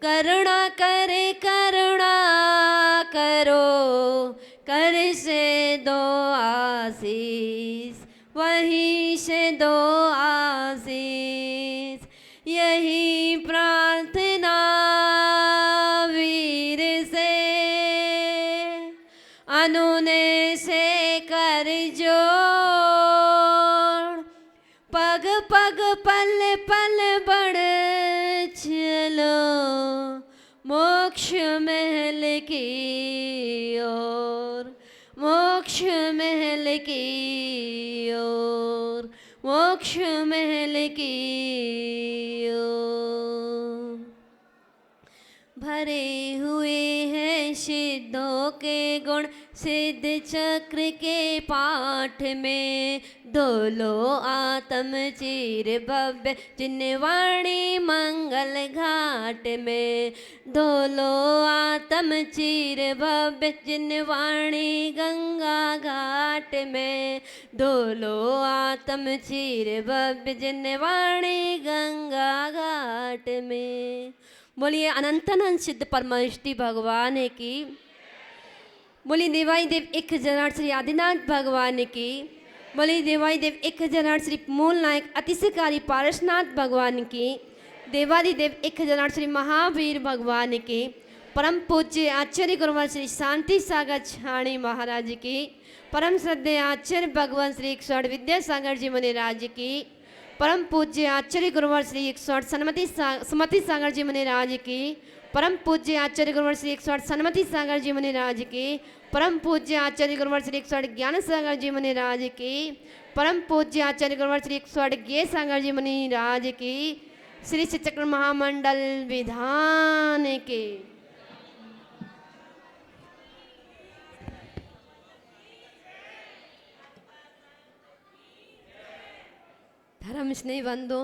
करुणा करे करुणा करो, कर से दो आशीष, वहीं से दो आशीष। यही प्रार्थना वीर से अनुने से कर जोड़, पग पग पल पल बढ़ चलो, मोक्ष महल की ओर, मोक्ष महल की ओर, मोक्ष महल की ओर। भरे हुए हैं सिद्धों के गुण, सिद्ध चक्र के पाठ में, धोलो आत्म चीर भव्य जिनवाणी मंगल घाट में, धोलो आत्म चीर भव्य जिनवाणी गंगा घाट में, धोलो आत्म चीर भव्य जिनवाणी गंगा घाट में। बोलिए अनंतानंद सिद्ध परमेष्टि भगवान की, बोलिए देवाई देव 1008 श्री आदिनाथ भगवान की, बोलिए देवाई देव 1008 श्री मूल नायक अतिशयकारी पारसनाथ भगवान की, देवादिदेव 1008 श्री महावीर भगवान की, परम पूज्य आचार्य गुरुवर श्री शांति सागर छाणी महाराज की, परम श्रद्धेय आचार्य भगवान श्री 108 विद्यासागर जी मुनिराज की, परम पूज्य आचार्य गुरुवर श्री 108 सुमति सागर जी मुनिराज की, परम पूज्य आचार्य गुरुवर श्री 108 सन्मति सागर जी मुनिराज की, परम पूज्य आचार्य गुरुवर श्री 108 ज्ञान सागर जी मुनिराज की, परम पूज्य आचार्य गुरुवर श्री 108 ज्ञ सागर जी मुनिराज की, श्री चक्र महामंडल विधान के। धर्म स्नेही बंधु,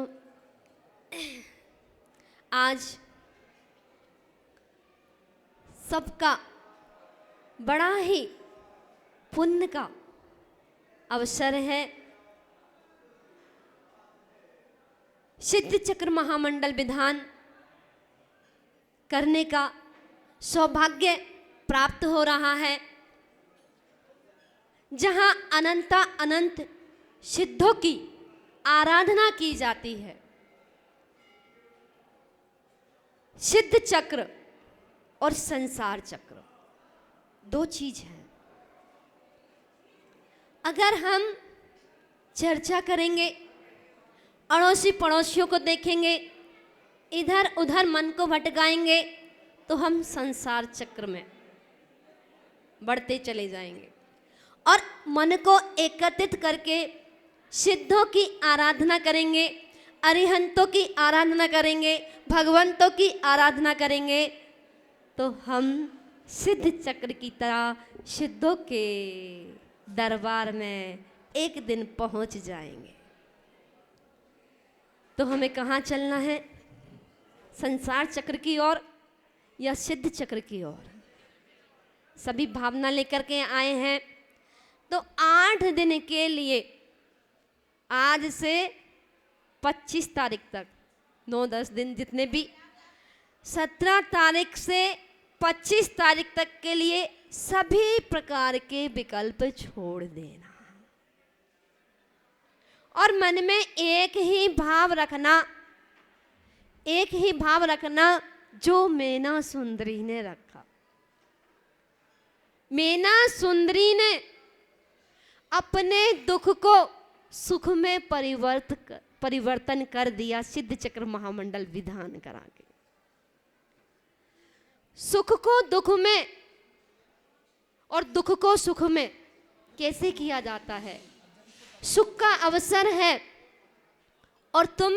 आज सबका बड़ा ही पुण्य का अवसर है। सिद्ध चक्र महामंडल विधान करने का सौभाग्य प्राप्त हो रहा है, जहां अनंत सिद्धों की आराधना की जाती है। सिद्ध चक्र और संसार चक्र दो चीज है। अगर हम चर्चा करेंगे, अड़ोसी पड़ोसियों को देखेंगे, इधर उधर मन को भटकाएंगे, तो हम संसार चक्र में बढ़ते चले जाएंगे। और मन को एकत्रित करके सिद्धों की आराधना करेंगे, अरिहंतों की आराधना करेंगे, भगवंतों की आराधना करेंगे, तो हम सिद्ध चक्र की तरह सिद्धों के दरबार में एक दिन पहुंच जाएंगे। तो हमें कहाँ चलना है? संसार चक्र की ओर या सिद्ध चक्र की ओर? सभी भावना लेकर के आए हैं। तो 8 दिन के लिए, आज से 25 तारीख तक, 9-10 दिन जितने भी, 17 तारीख से 25 तारीख तक के लिए सभी प्रकार के विकल्प छोड़ देना और मन में एक ही भाव रखना, एक ही भाव रखना जो मैना सुंदरी ने रखा। मैना सुंदरी ने अपने दुख को सुख में परिवर्तन कर दिया सिद्ध चक्र महामंडल विधान करा के। सुख को दुख में और दुख को सुख में कैसे किया जाता है? सुख का अवसर है और तुम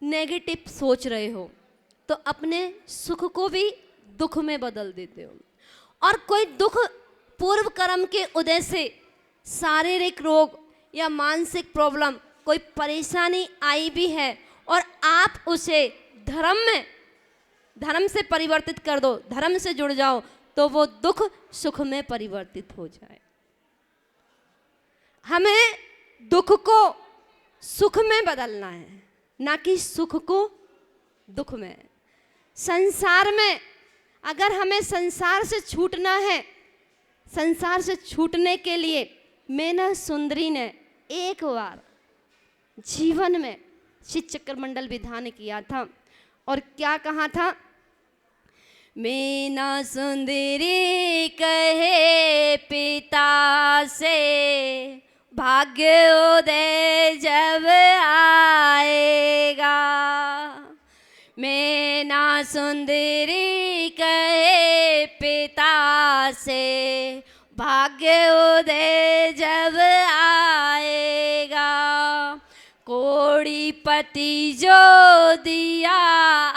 नेगेटिव सोच रहे हो, तो अपने सुख को भी दुख में बदल देते हो। और कोई दुख पूर्व कर्म के उदय से शारीरिक रोग या मानसिक प्रॉब्लम, कोई परेशानी आई भी है और आप उसे धर्म से परिवर्तित कर दो, धर्म से जुड़ जाओ, तो वो दुख सुख में परिवर्तित हो जाए। हमें दुख को सुख में बदलना है, ना कि सुख को दुख में। संसार में अगर हमें संसार से छूटना है, संसार से छूटने के लिए मीना सुंदरी ने एक बार जीवन में शीत चक्रमंडल विधान किया था और क्या कहा था? मीना सुंदरी कहे पिता से, भाग्योदय जब आएगा। मीना सुंदरी कहे पिता से, भाग्योदय जब आएगा। कोड़ीपति जो दिया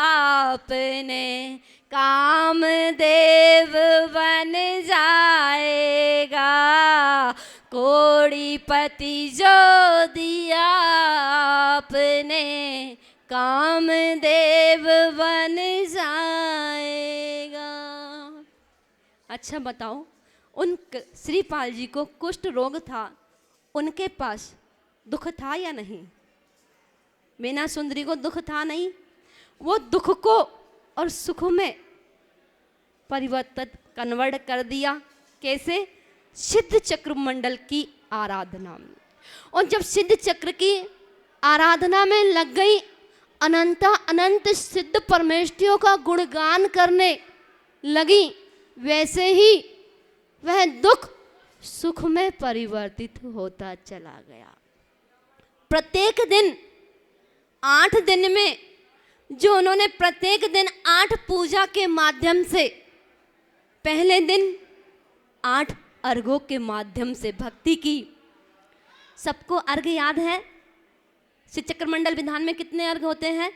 आपने, कामदेव बन जाएगा। कोड़ीपति जो दिया आपने, कामदेव बन जाएगा। अच्छा बताओ, उन श्रीपाल जी को कुष्ठ रोग था, उनके पास दुख था या नहीं? मीना सुंदरी को दुख था नहीं? वो दुख को और सुख में परिवर्तित कन्वर्ट कर दिया। कैसे? सिद्ध चक्र मंडल की आराधना में। और जब सिद्ध चक्र की आराधना में लग गई, अनंत सिद्ध परमेष्ठियों का गुणगान करने लगी, वैसे ही वह दुख सुख में परिवर्तित होता चला गया। प्रत्येक दिन 8 दिन में जो उन्होंने प्रत्येक दिन 8 पूजा के माध्यम से, पहले दिन 8 अर्घों के माध्यम से भक्ति की। सबको अर्घ याद है? शीत चक्रमंडल विधान में कितने अर्घ होते हैं?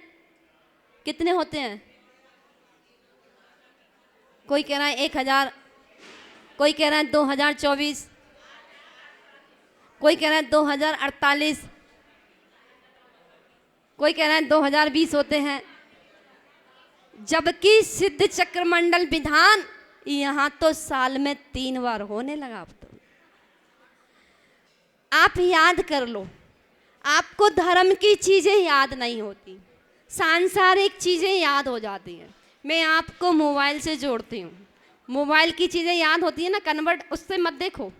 कितने होते हैं? कोई कह रहा है 1000, कोई कह रहा है 2024, कोई कह रहा है 2048, कोई कह रहा है 2020 होते हैं। जबकि सिद्ध चक्रमंडल विधान यहाँ तो साल में 3 बार होने लगा। अब तो आप याद कर लो, आपको धर्म की चीजें याद नहीं होती, सांसारिक चीजें याद हो जाती हैं। मैं आपको मोबाइल से जोड़ती हूँ, मोबाइल की चीजें याद होती है ना, कन्वर्ट उससे मत देखो।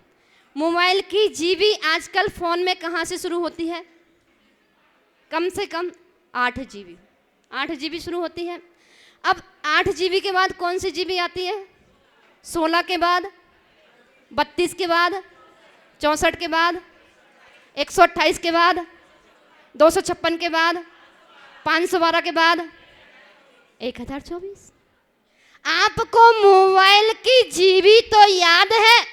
मोबाइल की जीबी आजकल फोन में कहाँ से शुरू होती है? कम से कम 8 जीबी, 8 जीबी शुरू होती है। अब 8 जीबी के बाद कौन सी जीबी आती है? 16 के बाद, 32 के बाद, 64 के बाद, 128 के बाद, 256 के बाद, 512 के बाद, 1024। आपको मोबाइल की जीबी तो याद है,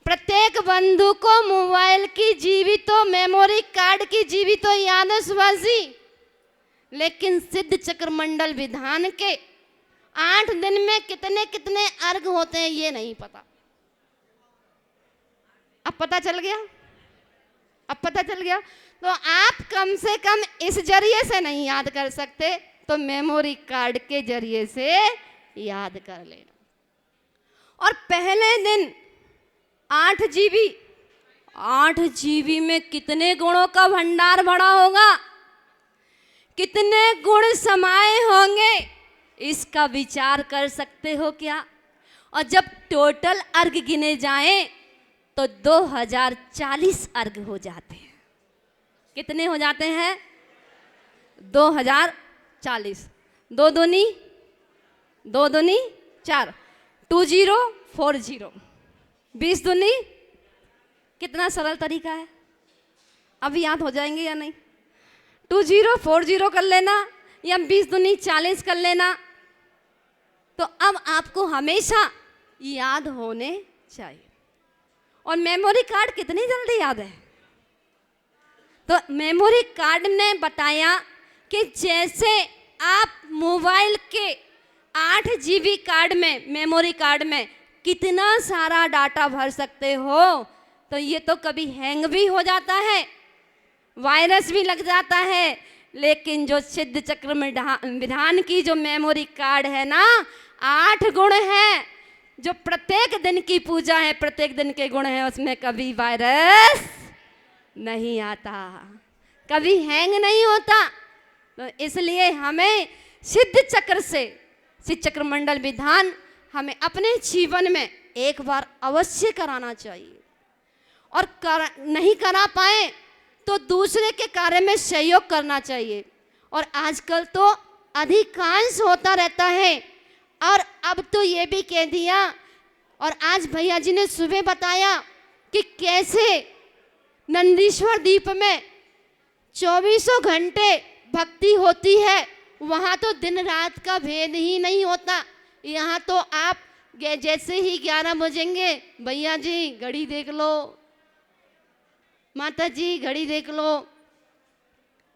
प्रत्येक बंधु को मोबाइल की जीबी तो, मेमोरी कार्ड की जीबी तो याद है सुभाषी, लेकिन सिद्ध चक्रमंडल विधान के 8 दिन में कितने कितने अर्घ होते हैं ये नहीं पता। अब पता चल गया? अब पता चल गया? तो आप कम से कम इस जरिए से नहीं याद कर सकते तो मेमोरी कार्ड के जरिए से याद कर लेना। और पहले दिन 8 जीबी, 8 जीबी में कितने गुणों का भंडार भरा होगा, कितने गुण समाये होंगे, इसका विचार कर सकते हो क्या? और जब टोटल अर्घ गिने जाएं तो 2040 अर्घ हो जाते हैं। कितने हो जाते हैं? 2040। 2 दूनी 4, 2040, 20 दूनी, कितना सरल तरीका है, अब याद हो जाएंगे या नहीं? 2040 कर लेना या 20 दूनी 40 कर लेना, तो अब आपको हमेशा याद होने चाहिए। और मेमोरी कार्ड कितनी जल्दी याद है? तो मेमोरी कार्ड ने बताया कि जैसे आप मोबाइल के 8 जीबी कार्ड में, मेमोरी कार्ड में कितना सारा डाटा भर सकते हो, तो ये तो कभी हैंग भी हो जाता है, वायरस भी लग जाता है, लेकिन जो सिद्ध चक्र विधान की जो मेमोरी कार्ड है ना, 8 गुण है, जो प्रत्येक दिन की पूजा है, प्रत्येक दिन के गुण है, उसमें कभी वायरस नहीं आता, कभी हैंग नहीं होता। तो इसलिए हमें सिद्ध चक्र से सिद्ध चक्र मंडल विधान हमें अपने जीवन में एक बार अवश्य कराना चाहिए, और नहीं करा पाए तो दूसरे के कार्य में सहयोग करना चाहिए। और आजकल तो अधिकांश होता रहता है, और अब तो ये भी कह दिया, और आज भैया जी ने सुबह बताया कि कैसे नंदीश्वर द्वीप में 24 घंटे भक्ति होती है। वहाँ तो दिन रात का भेद ही नहीं होता। यहाँ तो आप जैसे ही 11 बजेंगे, भैया जी घड़ी देख लो, माता जी घड़ी देख लो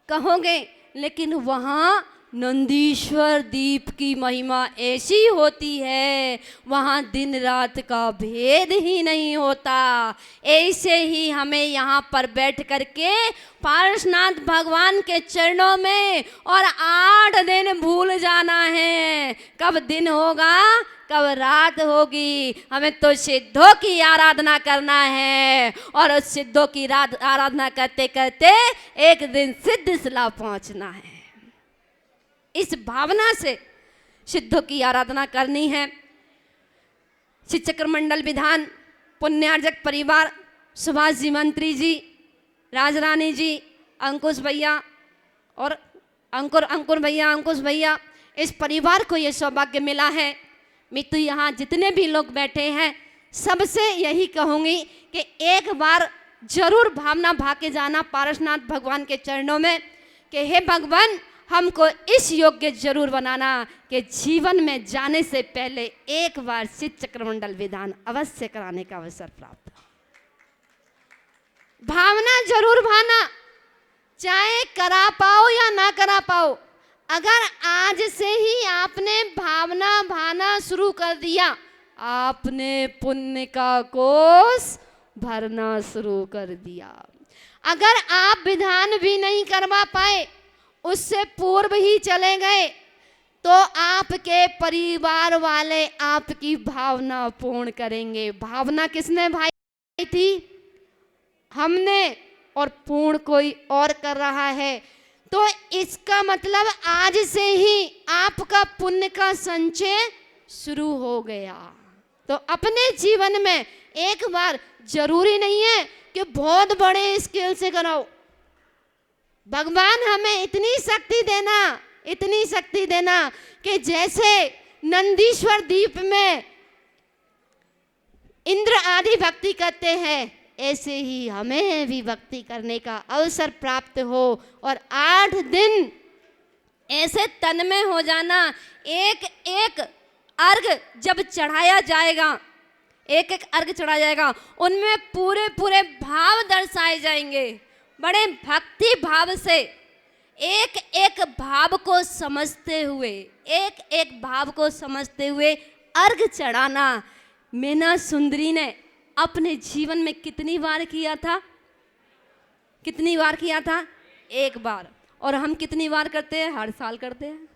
कहोगे, लेकिन वहाँ नंदीश्वर द्वीप की महिमा ऐसी होती है, वहाँ दिन रात का भेद ही नहीं होता। ऐसे ही हमें यहाँ पर बैठ करके पारसनाथ भगवान के चरणों में और 8 दिन भूल जाना है। कब दिन होगा, कब रात होगी, हमें तो सिद्धों की आराधना करना है, और उस सिद्धों की आराधना करते करते एक दिन सिद्ध शिला पहुँचना है। इस भावना से सिद्धों की आराधना करनी है। सिद्ध चक्र मंडल विधान पुण्यार्जक परिवार, सुभाष जी मंत्री जी, राजरानी जी, अंकुश भैया और अंकुर भैया, अंकुश भैया, इस परिवार को ये सौभाग्य मिला है। मैं तो यहाँ जितने भी लोग बैठे हैं सबसे यही कहूँगी कि एक बार जरूर भावना भा के जाना पारसनाथ भगवान के चरणों में कि हे भगवान, हमको इस योग्य जरूर बनाना कि जीवन में जाने से पहले एक बार सिद्ध चक्रमंडल विधान अवश्य कराने का अवसर प्राप्त हो। भावना जरूर भाना, चाहे करा पाओ या ना करा पाओ। अगर आज से ही आपने भावना भाना शुरू कर दिया, आपने पुण्य का कोष भरना शुरू कर दिया। अगर आप विधान भी नहीं करवा पाए, उससे पूर्व ही चले गए, तो आपके परिवार वाले आपकी भावना पूर्ण करेंगे। भावना किसने भाई थी? हमने, और पूर्ण कोई और कर रहा है। तो इसका मतलब आज से ही आपका पुण्य का संचय शुरू हो गया। तो अपने जीवन में एक बार, जरूरी नहीं है कि बहुत बड़े स्केल से कराओ। भगवान हमें इतनी शक्ति देना कि जैसे नंदीश्वर द्वीप में इंद्र आदि भक्ति करते हैं, ऐसे ही हमें भी भक्ति करने का अवसर प्राप्त हो। और 8 दिन ऐसे तन्मय हो जाना, एक एक अर्घ जब चढ़ाया जाएगा, एक एक अर्घ चढ़ाया जाएगा, उनमें पूरे पूरे भाव दर्शाए जाएंगे। बड़े भक्ति भाव से एक एक भाव को समझते हुए, एक एक भाव को समझते हुए अर्घ चढ़ाना। मीना सुंदरी ने अपने जीवन में कितनी बार किया था? कितनी बार किया था? एक बार। और हम कितनी बार करते हैं? हर साल करते हैं।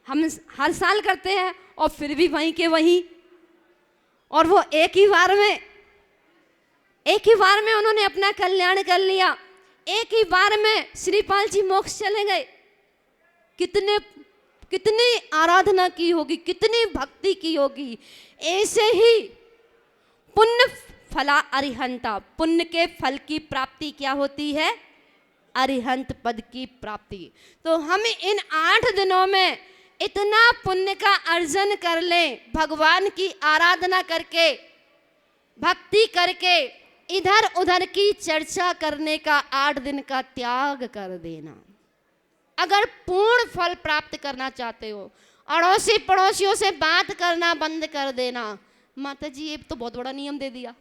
हम हर साल करते हैं और फिर भी वहीं के वहीं। और वो एक ही बार में उन्होंने अपना कल्याण कर लिया। एक ही बार में श्रीपाल जी मोक्ष चले गए। कितनी आराधना की होगी, कितनी भक्ति की होगी। ऐसे ही पुण्य फला अरिहंता, पुण्य के फल की प्राप्ति क्या होती है? अरिहंत पद की प्राप्ति। तो हम इन 8 दिनों में इतना पुण्य का अर्जन कर लें, भगवान की आराधना करके, भक्ति करके, इधर उधर की चर्चा करने का 8 दिन का त्याग कर देना। अगर पूर्ण फल प्राप्त करना चाहते हो, अड़ोसी पड़ोसियों से बात करना बंद कर देना। माता जी ये तो बहुत बड़ा नियम दे दिया,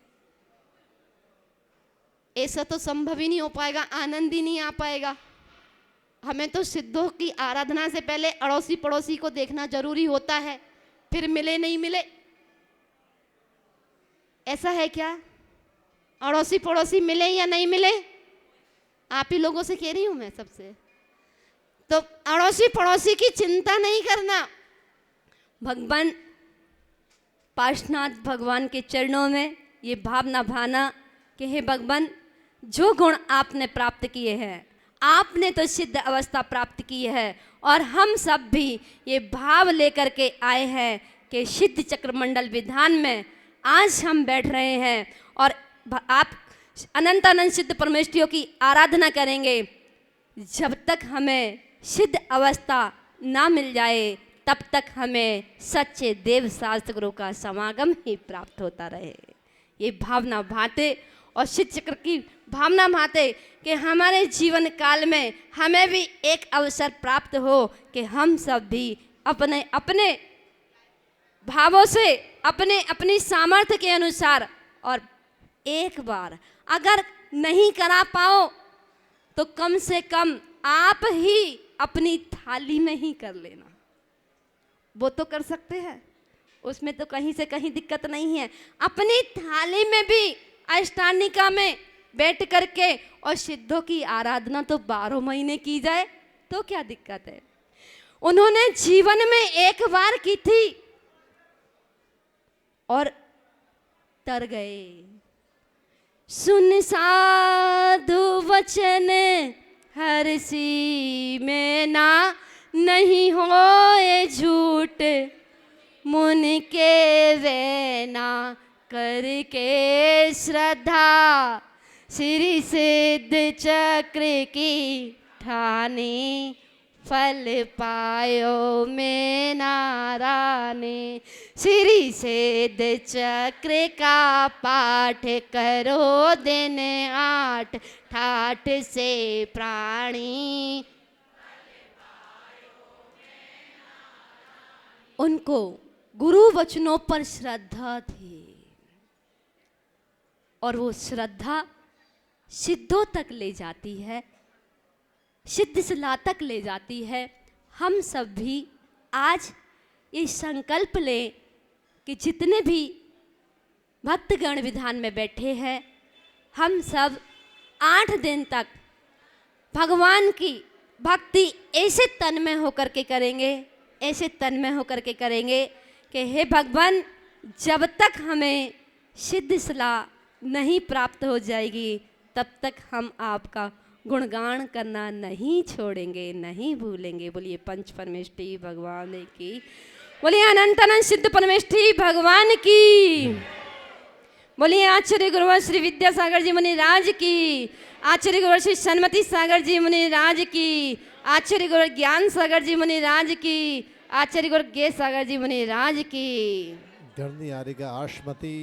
ऐसा तो संभव ही नहीं हो पाएगा, आनंद ही नहीं आ पाएगा। हमें तो सिद्धों की आराधना से पहले अड़ोसी पड़ोसी को देखना जरूरी होता है, फिर मिले नहीं मिले। ऐसा है क्या? अड़ोसी पड़ोसी मिले या नहीं मिले, आप ही लोगों से कह रही हूं मैं सबसे। तो अड़ोसी पड़ोसी की चिंता नहीं करना। भगवान पार्श्वनाथ भगवान के चरणों में ये भावना भाना कि हे भगवान, जो गुण आपने प्राप्त किए हैं आपने तो सिद्ध अवस्था प्राप्त की है और हम सब भी ये भाव लेकर के आए हैं कि सिद्ध चक्र मंडल विधान में आज हम बैठ रहे हैं और आप अनंत अनंत सिद्ध परमेष्ठियों की आराधना करेंगे। जब तक हमें सिद्ध अवस्था ना मिल जाए तब तक हमें सच्चे देव शास्त्र गुरु का समागम ही प्राप्त होता रहे। ये भावना भाते और सिद्ध चक्र की भावना भाते कि हमारे जीवन काल में हमें भी एक अवसर प्राप्त हो कि हम सब भी अपने अपने भावों से अपने अपनी सामर्थ्य के अनुसार और एक बार अगर नहीं करा पाओ तो कम से कम आप ही अपनी थाली में ही कर लेना। वो तो कर सकते हैं, उसमें तो कहीं से कहीं दिक्कत नहीं है। अपनी थाली में भी अष्टानिका में बैठ करके और सिद्धों की आराधना तो 12 महीने की जाए तो क्या दिक्कत है। उन्होंने जीवन में एक बार की थी और तर गए। सुन साधु वचन हरसी में ना नहीं होए झूठ, मुन के वैना करके श्रद्धा, श्री सिद्ध चक्र की ठाने फल पायो में नाराने। श्री सिद्ध चक्र का पाठ करो दिन 8, ठाठ से प्राणी। उनको गुरु वचनों पर श्रद्धा थी और वो श्रद्धा सिद्धों तक ले जाती है, सिद्ध सलाह तक ले जाती है। हम सब भी आज ये संकल्प लें कि जितने भी भक्तगण विधान में बैठे हैं हम सब 8 दिन तक भगवान की भक्ति ऐसे तन में होकर के करेंगे, ऐसे तन में होकर के करेंगे कि हे भगवान, जब तक हमें सिद्ध सलाह नहीं प्राप्त हो जाएगी तब तक हम आपका गुणगान करना नहीं छोड़ेंगे, नहीं भूलेंगे। बोलिए पंच परमेष्ठी भगवान की, बोलिए अनंत अनंत सिद्ध परमेष्ठी भगवान की, बोलिए आचार्य गुरुवर श्री विद्यासागर जी मुनि राज की, आचार्य गुरुवर श्री सन्मति सागर जी मुनि राज की, आचार्य गुरु ज्ञान सागर जी मुनि राज की, आचार्य गुरु गे सागर जी मुनि राज की। धरनी आरिका आशमती।